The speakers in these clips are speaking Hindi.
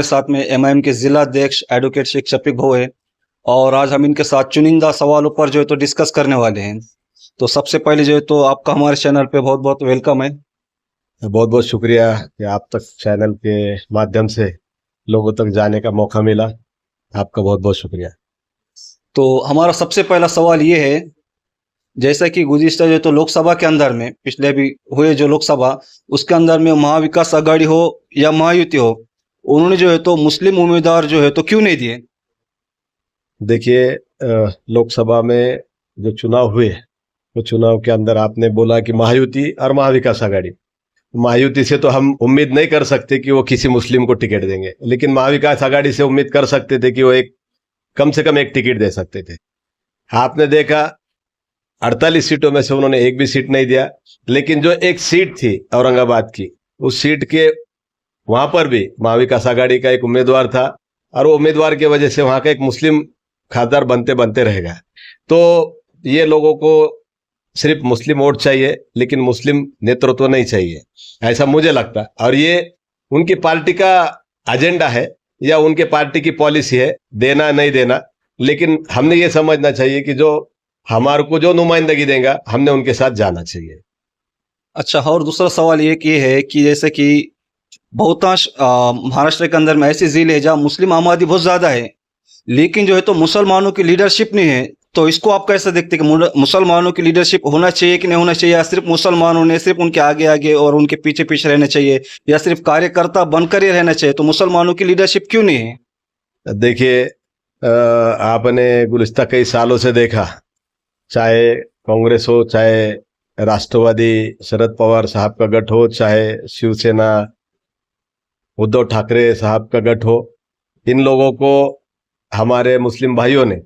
हमारे साथ में एमआईएम के जिला अध्यक्ष एडवोकेट शेख शफीक भाऊ है और आज हम इनके साथ चुनिंदा सवालों पर जो है तो डिस्कस करने वाले हैं। तो सबसे पहले जो है तो आपका हमारे चैनल पे बहुत बहुत वेलकम है। बहुत बहुत शुक्रिया कि आप तक चैनल के माध्यम से लोगों तक जाने का मौका मिला। आपका बहुत बहुत शुक्रिया। तो हमारा सबसे पहला सवाल ये है, जैसा कि गुज़िश्ता जो तो लोकसभा के अंदर में पिछले भी हुए जो लोकसभा उसके अंदर में महाविकास आघाड़ी हो या महायुति हो, उन्होंने जो है तो मुस्लिम उम्मीदवार जो है तो क्यों नहीं दिए? देखिए, लोकसभा में जो चुनाव हुए वो चुनाव के अंदर आपने बोला कि महायुति और महाविकास आघाड़ी। महायुति से तो हम उम्मीद नहीं कर सकते कि वो किसी मुस्लिम को टिकट देंगे, लेकिन महाविकास आघाड़ी से उम्मीद कर सकते थे कि वो कम से कम एक टिकट दे सकते थे। आपने देखा 48 सीटों में से उन्होंने एक भी सीट नहीं दिया, लेकिन जो एक सीट थी औरंगाबाद की, उस सीट के वहां पर भी महाविकास आघाड़ी का एक उम्मीदवार था और वो उम्मीदवार की वजह से वहां का एक मुस्लिम खासदार बनते बनते रहेगा। तो ये लोगों को सिर्फ मुस्लिम वोट चाहिए, लेकिन मुस्लिम नेतृत्व नहीं चाहिए, ऐसा मुझे लगता है। और ये उनकी पार्टी का एजेंडा है या उनके पार्टी की पॉलिसी है, देना नहीं देना। लेकिन हमने ये समझना चाहिए कि जो हमारे को जो नुमाइंदगी देगा हमने उनके साथ जाना चाहिए। अच्छा, और दूसरा सवाल ये है कि जैसे कि बहुतांश महाराष्ट्र के अंदर में ऐसी जिले है जहाँ मुस्लिम आबादी बहुत ज्यादा है, लेकिन जो है तो मुसलमानों की लीडरशिप नहीं है। तो इसको आप कैसे देखते हैं कि मुसलमानों की लीडरशिप होना चाहिए कि नहीं होना चाहिए, या सिर्फ मुसलमानों ने सिर्फ उनके आगे आगे और उनके पीछे पीछे रहना चाहिए, या सिर्फ कार्यकर्ता बनकर ही रहना चाहिए? तो मुसलमानों की लीडरशिप क्यों नहीं है? देखिए, आपने गुज़िश्ता कई सालों से देखा, चाहे कांग्रेस हो, चाहे राष्ट्रवादी शरद पवार साहब का गठ हो, चाहे शिवसेना उद्धव ठाकरे साहब का गठ हो, इन लोगों को हमारे मुस्लिम भाइयों ने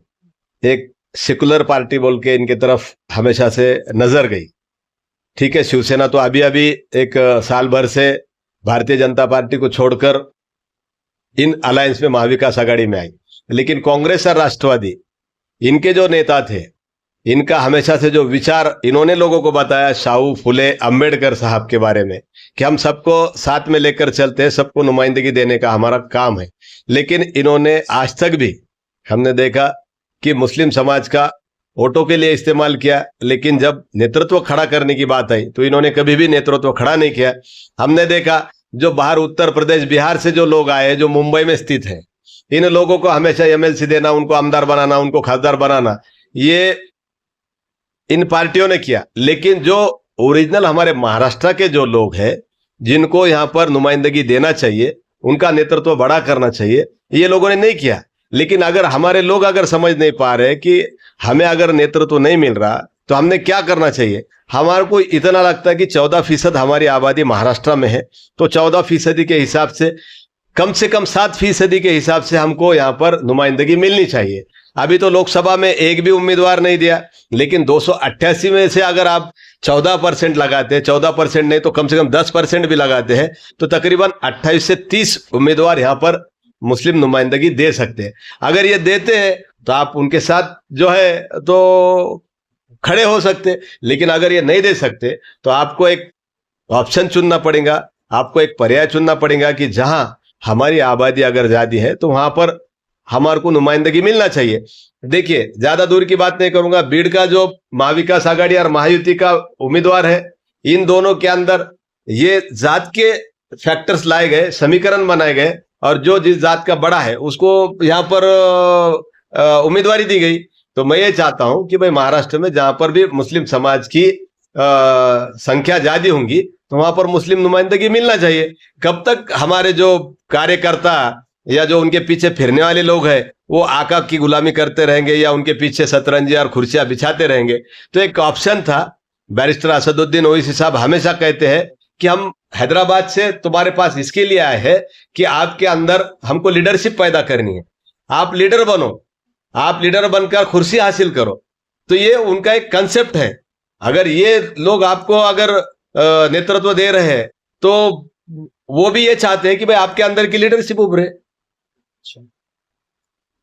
एक सेकुलर पार्टी बोल के इनके तरफ हमेशा से नजर गई। ठीक है, शिवसेना तो अभी अभी एक साल भर से भारतीय जनता पार्टी को छोड़कर इन अलायंस में महाविकास आघाड़ी में आई, लेकिन कांग्रेस और राष्ट्रवादी इनके जो नेता थे, इनका हमेशा से जो विचार इन्होंने लोगों को बताया शाहू फुले अंबेडकर साहब के बारे में कि हम सबको साथ में लेकर चलते हैं, सबको नुमाइंदगी देने का हमारा काम है। लेकिन इन्होंने आज तक भी हमने देखा कि मुस्लिम समाज का वोटों के लिए इस्तेमाल किया, लेकिन जब नेतृत्व खड़ा करने की बात आई तो इन्होंने कभी भी नेतृत्व खड़ा नहीं किया। हमने देखा जो बाहर उत्तर प्रदेश बिहार से जो लोग आए, जो मुंबई में स्थित है, इन लोगों को हमेशा एमएलसी देना, उनको आमदार बनाना, उनको खासदार बनाना, ये इन पार्टियों ने किया। लेकिन जो ओरिजिनल हमारे महाराष्ट्र के जो लोग हैं, जिनको यहाँ पर नुमाइंदगी देना चाहिए, उनका नेतृत्व बड़ा करना चाहिए, ये लोगों ने नहीं किया। लेकिन अगर हमारे लोग अगर समझ नहीं पा रहे कि हमें अगर नेतृत्व नहीं मिल रहा तो हमने क्या करना चाहिए, हमारे को इतना लगता है कि 14% हमारी आबादी महाराष्ट्र में है, तो 14% के हिसाब से कम 7% के हिसाब से हमको यहाँ पर नुमाइंदगी मिलनी चाहिए। अभी तो लोकसभा में एक भी उम्मीदवार नहीं दिया, लेकिन 288 में से अगर आप 14% लगाते हैं, 14% नहीं तो कम से कम 10% भी लगाते हैं, तो तकरीबन 28 से 30 उम्मीदवार यहाँ पर मुस्लिम नुमाइंदगी दे सकते हैं। अगर ये देते हैं तो आप उनके साथ जो है तो खड़े हो सकते हैं, लेकिन अगर ये नहीं दे सकते तो आपको एक ऑप्शन चुनना पड़ेगा, आपको एक पर्याय चुनना पड़ेगा कि जहां हमारी आबादी अगर ज्यादा है तो वहां पर हमारे को नुमाइंदगी मिलना चाहिए। देखिए, ज्यादा दूर की बात नहीं करूंगा, बीड़ का जो महाविकास आघाड़ी और महायुति का उम्मीदवार है, इन दोनों के अंदर ये जात के फैक्टर्स लाए गए, समीकरण बनाए गए, और जो जिस जात का बड़ा है उसको यहाँ पर उम्मीदवारी दी गई। तो मैं ये चाहता हूं कि भाई महाराष्ट्र में जहां पर भी मुस्लिम समाज की संख्या ज्यादा होंगी तो वहां पर मुस्लिम नुमाइंदगी मिलना चाहिए। कब तक हमारे जो कार्यकर्ता या जो उनके पीछे फिरने वाले लोग हैं वो आका की गुलामी करते रहेंगे या उनके पीछे सतरंजी और कुर्सियां बिछाते रहेंगे? तो एक ऑप्शन था, बैरिस्टर असदुद्दीन ओवैसी साहब हमेशा कहते हैं कि हम हैदराबाद से तुम्हारे पास इसके लिए आए हैं कि आपके अंदर हमको लीडरशिप पैदा करनी है, आप लीडर बनो, आप लीडर बनकर कुर्सी हासिल करो। तो ये उनका एक कंसेप्ट है। अगर ये लोग आपको अगर नेतृत्व दे रहे हैं तो वो भी ये चाहते हैं कि भाई आपके अंदर की लीडरशिप उभरे।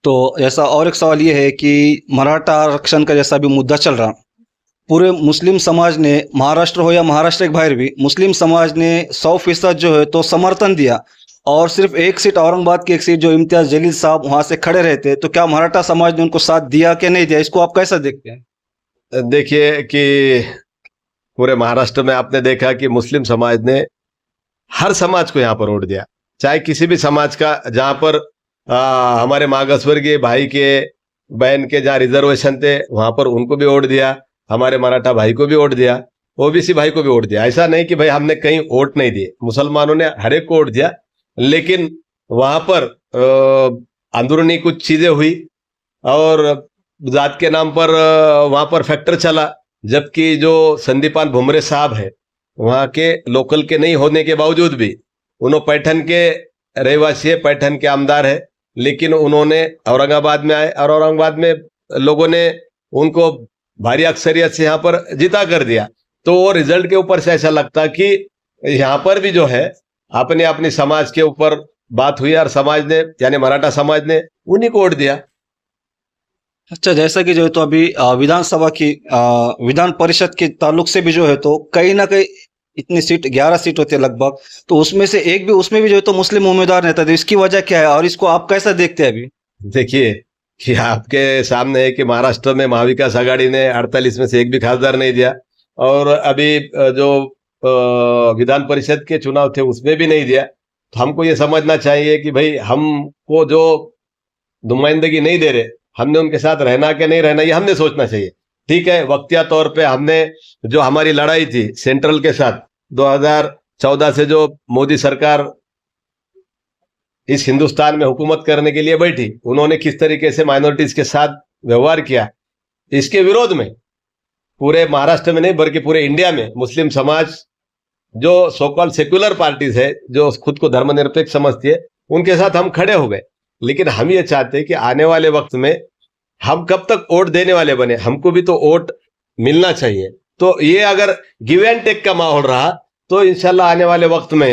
तो ऐसा और एक सवाल ये है कि मराठा आरक्षण का जैसा भी मुद्दा चल रहा, पूरे मुस्लिम समाज ने, महाराष्ट्र हो या महाराष्ट्र के बाहर भी, मुस्लिम समाज ने 100% जो है तो समर्थन दिया। और सिर्फ एक सीट औरंगाबाद की एक सीट जो इम्तियाज जलील साहब वहां से खड़े रहते, तो क्या मराठा समाज ने उनको साथ दिया कि नहीं दिया, इसको आप कैसा देखते हैं? देखिए कि पूरे महाराष्ट्र में आपने देखा कि मुस्लिम समाज ने हर समाज को यहाँ पर वोट दिया, चाहे किसी भी समाज का, जहां पर हमारे मागासवर्गीय भाई के बहन के जहाँ रिजर्वेशन थे वहां पर उनको भी वोट दिया, हमारे मराठा भाई को भी वोट दिया, ओबीसी भाई को भी वोट दिया। ऐसा नहीं कि भाई हमने कहीं वोट नहीं दिए, मुसलमानों ने हर एक को वोट दिया, लेकिन वहां पर अंदरूनी कुछ चीजें हुई और जात के नाम पर वहां पर फैक्टर चला, जबकि जो संदीपान भुमरे साहब है वहां के लोकल के नहीं होने के बावजूद भी उन्होंने पैठन के रहवासी है, पैठन के आमदार है, लेकिन उन्होंने औरंगाबाद में आए और औरंगाबाद में लोगों ने उनको भारी अक्सरियत से यहाँ पर जिता कर दिया। तो वो रिजल्ट के ऊपर से ऐसा लगता कि यहाँ पर भी जो है अपने अपने समाज के ऊपर बात हुई और समाज ने यानी मराठा समाज ने उन्हीं को वोट दिया। अच्छा, जैसा कि जो है तो अभी विधानसभा की विधान परिषद के ताल्लुक से भी जो है तो कहीं ना कहीं इतनी सीट 11 सीट होती है लगभग, तो उसमें से एक भी उसमें भी जो है तो मुस्लिम उम्मीदवार नहीं था, तो इसकी वजह क्या है और इसको आप कैसा देखते हैं अभी? देखिए कि आपके सामने है कि महाराष्ट्र में महाविकास आघाड़ी ने 48 में से एक भी खासदार नहीं दिया और अभी जो विधान परिषद के चुनाव थे उसमें भी नहीं दिया। तो हमको ये समझना चाहिए कि भाई हमको जो नुमाइंदगी नहीं दे रहे, हमने उनके साथ रहना कि नहीं रहना, ये हमने सोचना चाहिए। ठीक है, वक्तिया तौर पे हमने जो हमारी लड़ाई थी सेंट्रल के साथ 2014 से जो मोदी सरकार इस हिंदुस्तान में हुकूमत करने के लिए बैठी, उन्होंने किस तरीके से माइनॉरिटीज के साथ व्यवहार किया, इसके विरोध में पूरे महाराष्ट्र में नहीं बल्कि पूरे इंडिया में मुस्लिम समाज जो सोकॉल सेक्युलर पार्टीज है जो खुद को धर्मनिरपेक्ष समझती है उनके साथ हम खड़े हो गए। लेकिन हम ये चाहते हैं कि आने वाले वक्त में हम कब तक वोट देने वाले बने, हमको भी तो वोट मिलना चाहिए। तो ये अगर गिव एंड टेक का माहौल रहा तो इंशाल्लाह आने वाले वक्त में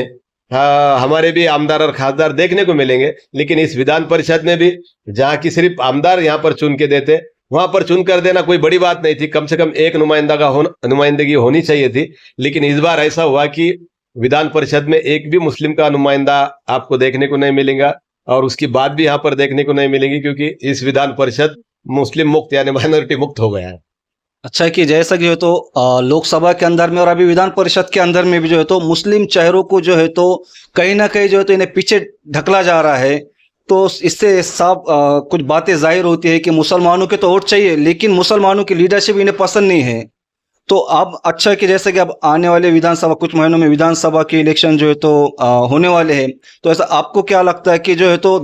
हमारे भी आमदार और खासदार देखने को मिलेंगे। लेकिन इस विधान परिषद में भी जहाँ की सिर्फ आमदार यहाँ पर चुन के देते, वहां पर चुन कर देना कोई बड़ी बात नहीं थी, कम से कम एक नुमाइंदगी होनी चाहिए थी। लेकिन इस बार ऐसा हुआ कि विधान परिषद में एक भी मुस्लिम का नुमाइंदा आपको देखने को नहीं मिलेगा और उसकी बात भी यहाँ पर देखने को नहीं मिलेगी, क्योंकि इस विधान परिषद मुस्लिम मुक्त यानी माइनॉरिटी मुक्त हो गया है। अच्छा है कि जैसा कि जो है तो लोकसभा के अंदर में और अभी विधान परिषद के अंदर में भी जो है तो मुस्लिम चेहरों को जो है तो कहीं ना कहीं जो है तो इन्हें पीछे ढकला जा रहा है। तो इससे साफ कुछ बातें जाहिर होती है कि मुसलमानों के तो वोट चाहिए लेकिन मुसलमानों की लीडरशिप इन्हें पसंद नहीं है। तो अब अच्छा है कि जैसे कि अब आने वाले विधानसभा कुछ महीनों में विधानसभा के इलेक्शन जो है तो होने वाले हैं, तो ऐसा आपको क्या लगता है कि जो है तो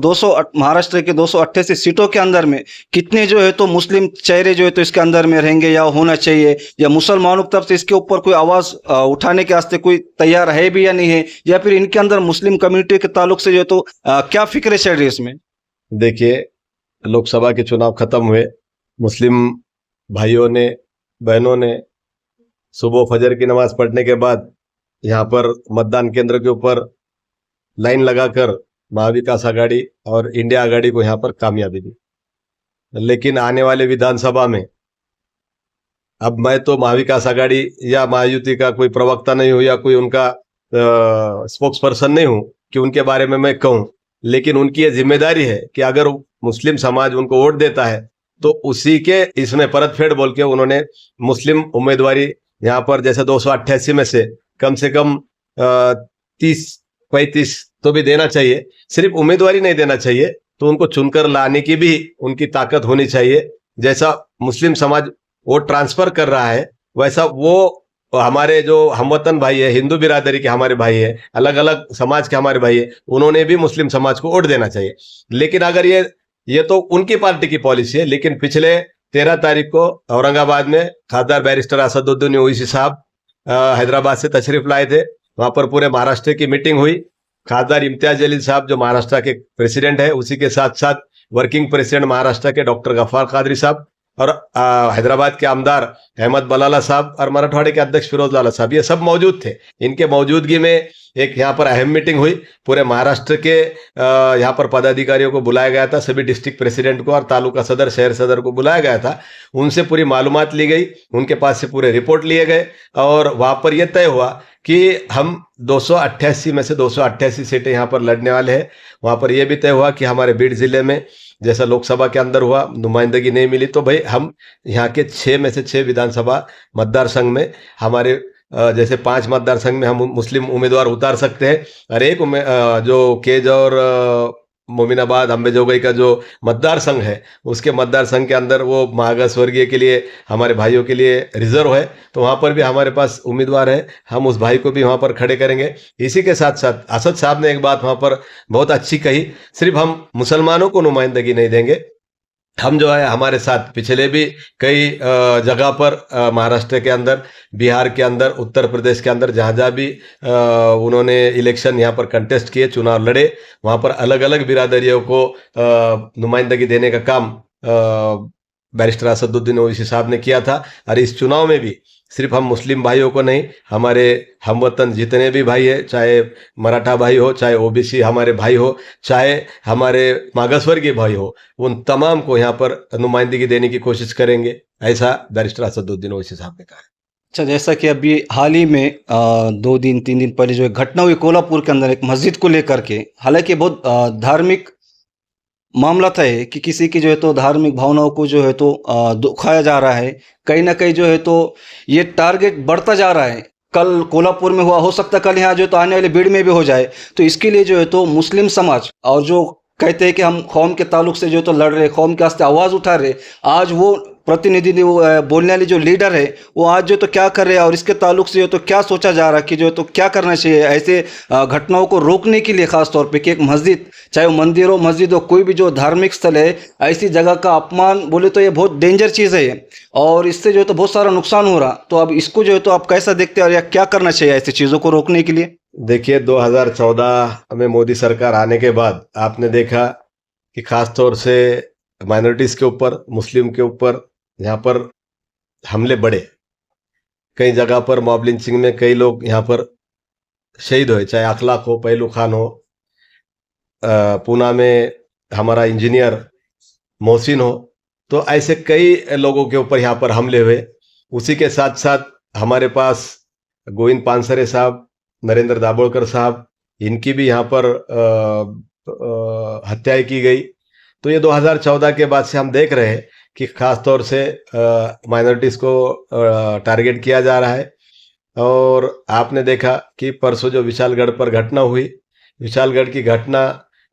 महाराष्ट्र के 288 सीटों के अंदर में कितने जो है तो मुस्लिम चेहरे जो है तो इसके अंदर में रहेंगे या होना चाहिए, या मुसलमानों की तरफ से इसके ऊपर कोई आवाज उठाने के वास्ते कोई तैयार है भी या नहीं है, या फिर इनके अंदर मुस्लिम कम्युनिटी के ताल्लुक से जो है तो क्या फिक्र चल रही है इसमें? देखिए, लोकसभा के चुनाव खत्म हुए, मुस्लिम भाइयों ने बहनों ने सुबह फजर की नमाज पढ़ने के बाद यहाँ पर मतदान केंद्र के ऊपर लाइन लगाकर महाविकास आघाड़ी और इंडिया आघाड़ी को यहाँ पर कामयाबी दी। लेकिन आने वाले विधानसभा में अब मैं तो महाविकास आघाड़ी या महायुति का कोई प्रवक्ता नहीं हूँ या कोई उनका स्पोक्स पर्सन नहीं हूँ कि उनके बारे में मैं कहूँ, लेकिन उनकी ये जिम्मेदारी है कि अगर मुस्लिम समाज उनको वोट देता है तो उसी के इसमें परतफेड़ बोल के उन्होंने मुस्लिम उम्मीदवारी यहाँ पर जैसे 288 में से कम 30-35 तो भी देना चाहिए। सिर्फ उम्मीदवारी नहीं देना चाहिए, तो उनको चुनकर लाने की भी उनकी ताकत होनी चाहिए। जैसा मुस्लिम समाज वोट ट्रांसफर कर रहा है वैसा वो हमारे जो हमवतन भाई है, हिंदू बिरादरी के हमारे भाई है, अलग अलग समाज के हमारे भाई है, उन्होंने भी मुस्लिम समाज को वोट देना चाहिए। लेकिन अगर ये तो उनकी पार्टी की पॉलिसी है, लेकिन पिछले 13 तारीख को औरंगाबाद में खासदार बैरिस्टर असदुद्दीन ओवैसी साहब हैदराबाद से तशरीफ लाए थे। वहां पर पूरे महाराष्ट्र की मीटिंग हुई। खासदार इम्तियाज जलील साहब जो महाराष्ट्र के प्रेसिडेंट है, उसी के साथ साथ वर्किंग प्रेसिडेंट महाराष्ट्र के डॉक्टर गफ्फार कादरी साहब और हैदराबाद के आमदार अहमद बलाला साहब और मराठवाड़े के अध्यक्ष फिरोज लाला साहब, ये सब मौजूद थे। इनके मौजूदगी में एक यहाँ पर अहम मीटिंग हुई, पूरे महाराष्ट्र के यहाँ पर पदाधिकारियों को बुलाया गया था, सभी डिस्ट्रिक्ट प्रेसिडेंट को और तालुका सदर, शहर सदर को बुलाया गया था। उनसे पूरी मालूमात ली गई, उनके पास से पूरे रिपोर्ट लिए गए और वहाँ पर यह तय हुआ कि हम 288 में से 288 सीटें यहाँ पर लड़ने वाले हैं। वहाँ पर यह भी तय हुआ कि हमारे बीड जिले में जैसा लोकसभा के अंदर हुआ नुमाइंदगी नहीं मिली, तो भाई हम यहाँ के 6 में से 6 विधानसभा मतदार संघ में हमारे जैसे 5 मतदार संघ में हम मुस्लिम उम्मीदवार उतार सकते हैं और एक जो केज और मोमिनाबाद अंबेजोगई का जो मतदार संघ है उसके मतदार संघ के अंदर वो मागास वर्गीय के लिए हमारे भाइयों के लिए रिजर्व है, तो वहाँ पर भी हमारे पास उम्मीदवार है, हम उस भाई को भी वहाँ पर खड़े करेंगे। इसी के साथ साथ असद साहब ने एक बात वहाँ पर बहुत अच्छी कही, सिर्फ हम मुसलमानों को नुमाइंदगी नहीं देंगे, हम जो है हमारे साथ पिछले भी कई जगह पर महाराष्ट्र के अंदर, बिहार के अंदर, उत्तर प्रदेश के अंदर जहाँ जहाँ भी उन्होंने इलेक्शन यहाँ पर कंटेस्ट किए, चुनाव लड़े, वहाँ पर अलग अलग बिरादरियों को नुमाइंदगी देने का काम बैरिस्टर असदुद्दीन ओवैसी साहब ने किया था। और इस चुनाव में भी सिर्फ हम मुस्लिम भाइयों को नहीं, हमारे हमवतन जितने भी भाई है, चाहे मराठा भाई हो, चाहे ओबीसी हमारे भाई हो, चाहे हमारे मागासवर्गीय भाई हो, उन तमाम को यहाँ पर नुमाइंदगी देने की कोशिश करेंगे, ऐसा बैरिस्टर असदुद्दीन ओवैसी साहब ने कहा। अच्छा, जैसा कि अभी हाल ही में 2 दिन 3 दिन पहले जो एक घटना हुई कोल्हापुर के अंदर एक मस्जिद को लेकर के, हालांकि बहुत धार्मिक मामला था ये कि किसी की जो है तो धार्मिक भावनाओं को जो है तो दुखाया जा रहा है, कहीं ना कहीं जो है तो ये टारगेट बढ़ता जा रहा है। कल कोल्हापुर में हुआ, हो सकता है कल यहाँ जो है तो आने वाले भीड़ में भी हो जाए। तो इसके लिए जो है तो मुस्लिम समाज और जो कहते हैं कि हम कौम के ताल्लुक से जो है तो लड़ रहे, कौम के वास्ते आवाज़ उठा रहे, आज वो प्रतिनिधि बोलने वाले जो लीडर है वो आज जो तो क्या कर रहे हैं और इसके ताल्लुक से जो तो क्या सोचा जा रहा है कि जो तो क्या करना चाहिए ऐसे घटनाओं को रोकने के लिए, खास तौर पे कि एक मस्जिद, चाहे वो मंदिर हो, मस्जिद हो, कोई भी जो धार्मिक स्थल है, ऐसी जगह का अपमान बोले तो ये बहुत डेंजर चीज़ है ये, और इससे जो है तो बहुत सारा नुकसान हो रहा। तो अब इसको जो है तो आप कैसा देखते हैं और या क्या करना चाहिए ऐसी चीज़ों को रोकने के लिए? देखिए, 2014 में मोदी सरकार आने के बाद आपने देखा कि खास तौर से माइनॉरिटीज़ के ऊपर, मुस्लिम के ऊपर यहाँ पर हमले बढ़े। कई जगह पर मॉब लिंचिंग में कई लोग यहाँ पर शहीद हुए, चाहे अखलाक हो, पहलू खान हो, पूना में हमारा इंजीनियर मोहसिन हो, तो ऐसे कई लोगों के ऊपर यहाँ पर हमले हुए। उसी के साथ साथ हमारे पास गोविंद पानसरे साहब, नरेंद्र दाभोलकर साहब, इनकी भी यहाँ पर हत्याएं की गई। तो ये 2014 के बाद से हम देख रहे हैं कि खास तौर से माइनॉरिटीज़ को टारगेट किया जा रहा है। और आपने देखा कि परसों जो विशालगढ़ पर घटना हुई, विशालगढ़ की घटना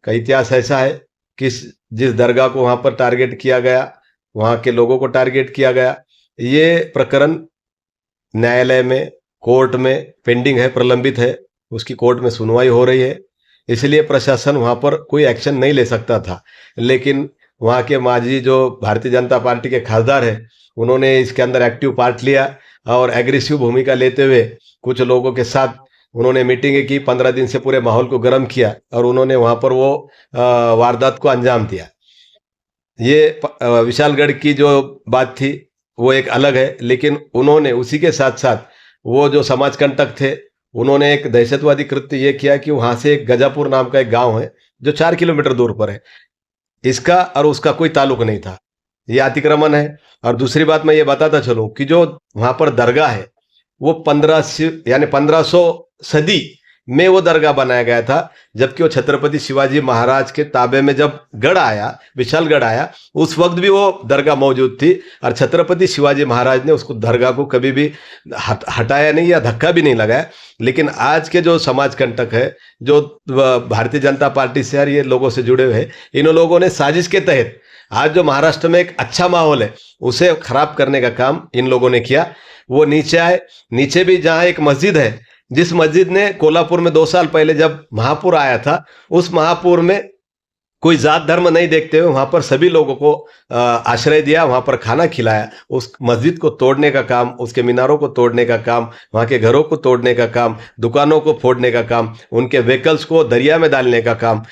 का इतिहास ऐसा है कि जिस दरगाह को वहाँ पर टारगेट किया गया, वहाँ के लोगों को टारगेट किया गया, ये प्रकरण न्यायालय में, कोर्ट में पेंडिंग है, प्रलंबित है, उसकी कोर्ट में सुनवाई हो रही है। इसलिए प्रशासन वहाँ पर कोई एक्शन नहीं ले सकता था, लेकिन वहाँ के माजी जो भारतीय जनता पार्टी के खासदार हैं, उन्होंने इसके अंदर एक्टिव पार्ट लिया और एग्रेसिव भूमिका लेते हुए कुछ लोगों के साथ उन्होंने मीटिंगें की, 15 दिन से पूरे माहौल को गर्म किया और उन्होंने वहाँ पर वो वारदात को अंजाम दिया। ये विशालगढ़ की जो बात थी वो एक अलग है, लेकिन उन्होंने उसी के साथ साथ वो जो समाज कंटक थे, उन्होंने एक दहशतवादी कृत्य ये किया कि वहाँ से एक गजापुर नाम का एक गांव है जो 4 किलोमीटर दूर पर है, इसका और उसका कोई ताल्लुक नहीं था, ये अतिक्रमण है। और दूसरी बात मैं ये बताता चलूं कि जो वहाँ पर दरगाह है वो 1500 सदी में वो दरगाह बनाया गया था, जबकि वो छत्रपति शिवाजी महाराज के ताबे में जब गढ़ आया, विशालगढ़ आया, उस वक्त भी वो दरगाह मौजूद थी और छत्रपति शिवाजी महाराज ने उसको दरगाह को कभी भी हटाया नहीं या धक्का भी नहीं लगाया। लेकिन आज के जो समाज कंटक है, जो भारतीय जनता पार्टी से और ये लोगों से जुड़े हुए हैं, इन लोगों ने साजिश के तहत आज जो महाराष्ट्र में एक अच्छा माहौल है उसे खराब करने का काम इन लोगों ने किया। वो नीचे आए, नीचे भी जहाँ एक मस्जिद है, जिस मस्जिद ने कोल्हापुर में 2 साल पहले जब महापुर आया था, उस महापुर में कोई जात धर्म नहीं देखते हुए वहाँ पर सभी लोगों को आश्रय दिया, वहाँ पर खाना खिलाया। उस मस्जिद को तोड़ने का काम, उसके मीनारों को तोड़ने का काम, वहाँ के घरों को तोड़ने का काम, दुकानों को फोड़ने का काम, उनके व्हीकल्स को दरिया में डालने का काम,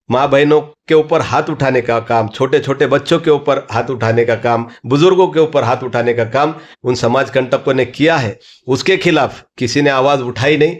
माँ बहनों के ऊपर हाथ उठाने का काम, छोटे छोटे बच्चों के ऊपर हाथ उठाने का काम, बुजुर्गों के ऊपर हाथ उठाने का काम उन समाज कंटकों ने किया है। उसके खिलाफ किसी ने आवाज़ उठाई नहीं।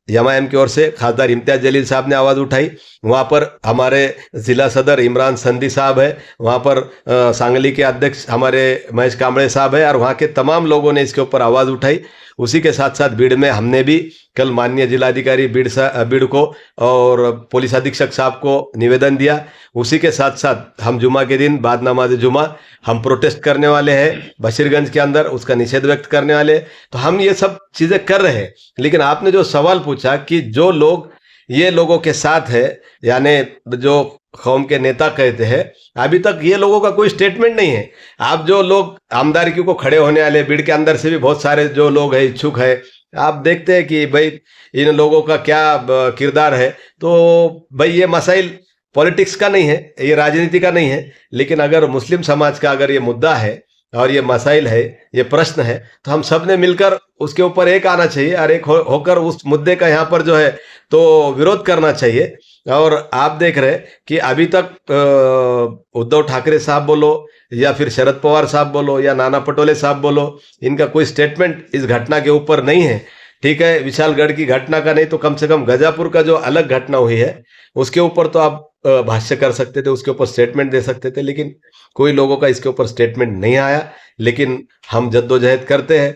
एमआईएम की ओर से खासदार इम्तियाज जलील साहब ने आवाज़ उठाई। वहाँ पर हमारे जिला सदर इमरान संधी साहब है, वहाँ पर सांगली के अध्यक्ष हमारे महेश कांबळे साहब है, और वहाँ के तमाम लोगों ने इसके ऊपर आवाज़ उठाई। उसी के साथ साथ भीड़ में हमने भी कल माननीय जिलाधिकारी भीड़ को और पुलिस अधीक्षक साहब को निवेदन दिया। उसी के साथ साथ हम जुमा के दिन बाद नमाज जुमा हम प्रोटेस्ट करने वाले हैं बशीरगंज के अंदर, उसका निषेध व्यक्त करने वाले। तो हम ये सब चीज़ें कर रहे हैं। लेकिन आपने जो सवाल पूछा कि जो लोग ये लोगों के साथ है, यानी जो कौम के नेता कहते हैं, अभी तक ये लोगों का कोई स्टेटमेंट नहीं है। आप जो लोग आमदारगी को खड़े होने वाले, भीड़ के अंदर से भी बहुत सारे जो लोग हैं इच्छुक है, आप देखते हैं कि भाई इन लोगों का क्या किरदार है। तो भाई ये मसाइल पॉलिटिक्स का नहीं है, ये राजनीति का नहीं है, लेकिन अगर मुस्लिम समाज का अगर ये मुद्दा है और ये मसाइल है, ये प्रश्न है, तो हम सब ने मिलकर उसके ऊपर एक आना चाहिए और एक होकर उस मुद्दे का यहाँ पर जो है तो विरोध करना चाहिए। और आप देख रहे हैं कि अभी तक उद्धव ठाकरे साहब बोलो या फिर शरद पवार साहब बोलो या नाना पटोले साहब बोलो, इनका कोई स्टेटमेंट इस घटना के ऊपर नहीं है। ठीक है, विशालगढ़ की घटना का नहीं तो कम से कम गजापुर का जो अलग घटना हुई है उसके ऊपर तो आप भाष्य कर सकते थे, उसके ऊपर स्टेटमेंट दे सकते थे, लेकिन कोई लोगों का इसके ऊपर स्टेटमेंट नहीं आया। लेकिन हम जद्दोजहद करते हैं।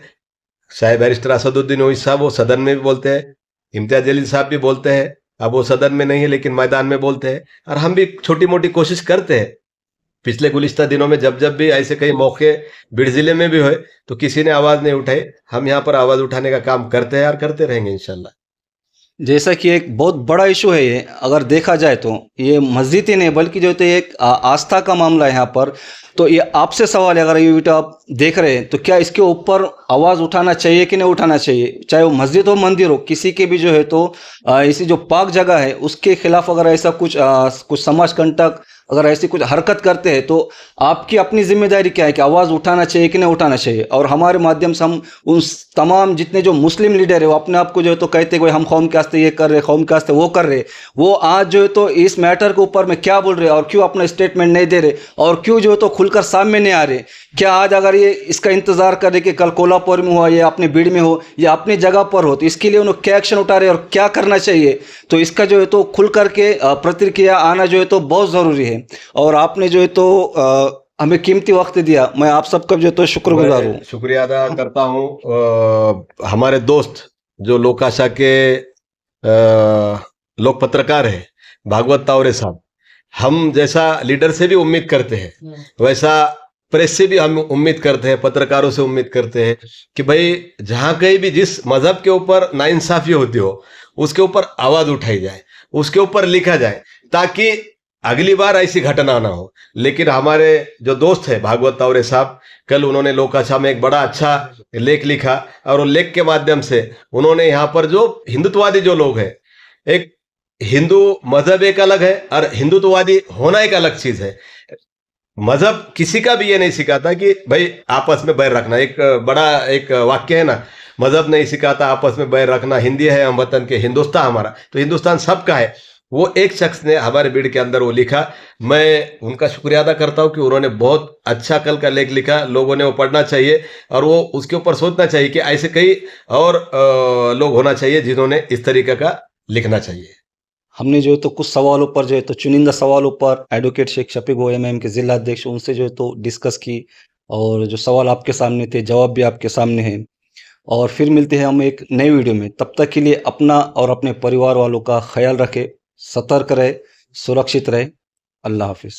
चाहे बैरिस्टर असदुद्दीन ओवैसी साहब वो सदन में भी बोलते हैं, इम्तियाज जलील साहब भी बोलते हैं, अब वो सदन में नहीं है लेकिन मैदान में बोलते हैं, और हम भी छोटी मोटी कोशिश करते हैं। पिछले गुलिस्ता दिनों में जब जब भी ऐसे कई मौके बीड़ जिले में भी हुए तो किसी ने आवाज़ नहीं उठाई, हम यहाँ पर आवाज़ उठाने का काम करते हैं और करते रहेंगे इंशाल्लाह। जैसा कि एक बहुत बड़ा इशू है ये, अगर देखा जाए तो ये मस्जिद ही नहीं बल्कि जो है तो एक आस्था का मामला है यहाँ पर। तो ये आपसे सवाल है, अगर ये वीडियो आप देख रहे हैं तो क्या इसके ऊपर आवाज़ उठाना चाहिए कि नहीं उठाना चाहिए? चाहे वो मस्जिद हो मंदिर हो, किसी के भी जो है तो इसी जो पाक जगह है उसके खिलाफ अगर ऐसा कुछ समाज कंटक अगर ऐसी कुछ हरकत करते हैं तो आपकी अपनी जिम्मेदारी क्या है कि आवाज़ उठाना चाहिए कि नहीं उठाना चाहिए? और हमारे माध्यम से हम उन तमाम जितने जो मुस्लिम लीडर है वो अपने आप को जो है तो कहते हैं हम कौम के वास्ते ये कर रहे, कौम के वास्ते वो कर रहे, वो आज जो है तो इस मैटर के ऊपर में क्या बोल रहे और क्यों अपना स्टेटमेंट नहीं दे रहे और क्यों जो है तो खुलकर सामने नहीं आ रहे? क्या आज अगर ये इसका इंतजार कर रहे कि कल कोल्हापुर में हो या अपने भीड़ में हो या अपनी जगह पर हो तो इसके लिए उन्हें क्या एक्शन उठा रहे और क्या करना चाहिए? तो इसका जो है तो खुल करके प्रतिक्रिया आना जो है तो बहुत ज़रूरी है। और आपने जो है तो हमें कीमती वक्त दिया, मैं आप सबका जो है तो शुक्रगुजार हूँ। शुक्रिया अदा करता हूँ। हमारे दोस्त जो लोक आशा के लोक पत्रकार है भागवत तावरे साहब, हम जैसा लीडर से भी उम्मीद करते हैं वैसा प्रेस से भी हम उम्मीद करते हैं, पत्रकारों से उम्मीद करते हैं कि भाई जहाँ कहीं भी जिस मजहब के ऊपर नाइंसाफी होती हो उसके ऊपर आवाज उठाई जाए, उसके ऊपर लिखा जाए ताकि अगली बार ऐसी घटना ना हो। लेकिन हमारे जो दोस्त है भागवत तावरे साहब, कल उन्होंने लोक आशा में एक बड़ा अच्छा लेख लिखा और वो लेख के माध्यम से उन्होंने यहाँ पर जो हिंदुत्ववादी जो लोग हैं, एक हिंदू मजहब एक अलग है और हिंदुत्ववादी होना एक अलग चीज है। मजहब किसी का भी ये नहीं सिखाता कि भाई आपस में बैर रखना, एक बड़ा एक वाक्य है ना, मजहब नहीं सिखाता आपस में बैर रखना, हिंदी है हम वतन के, हिंदुस्तान हमारा, तो हिंदुस्तान सबका है। वो एक शख्स ने हमारे भीड़ के अंदर वो लिखा, मैं उनका शुक्रिया अदा करता हूँ कि उन्होंने बहुत अच्छा कल का लेख लिखा, लोगों ने वो पढ़ना चाहिए और वो उसके ऊपर सोचना चाहिए कि ऐसे कई और लोग होना चाहिए जिन्होंने इस तरीके का लिखना चाहिए। हमने जो है तो कुछ सवालों पर जो है तो चुनिंदा सवालों पर एडवोकेट शेख शफीक वो एमआईएम के जिला अध्यक्ष उनसे जो है तो डिस्कस की और जो सवाल आपके सामने थे जवाब भी आपके सामने हैं। और फिर मिलते हैं हम एक नई वीडियो में, तब तक के लिए अपना और अपने परिवार वालों का ख्याल रखें, सतर्क रहे, सुरक्षित रहे। अल्लाह हाफिज़।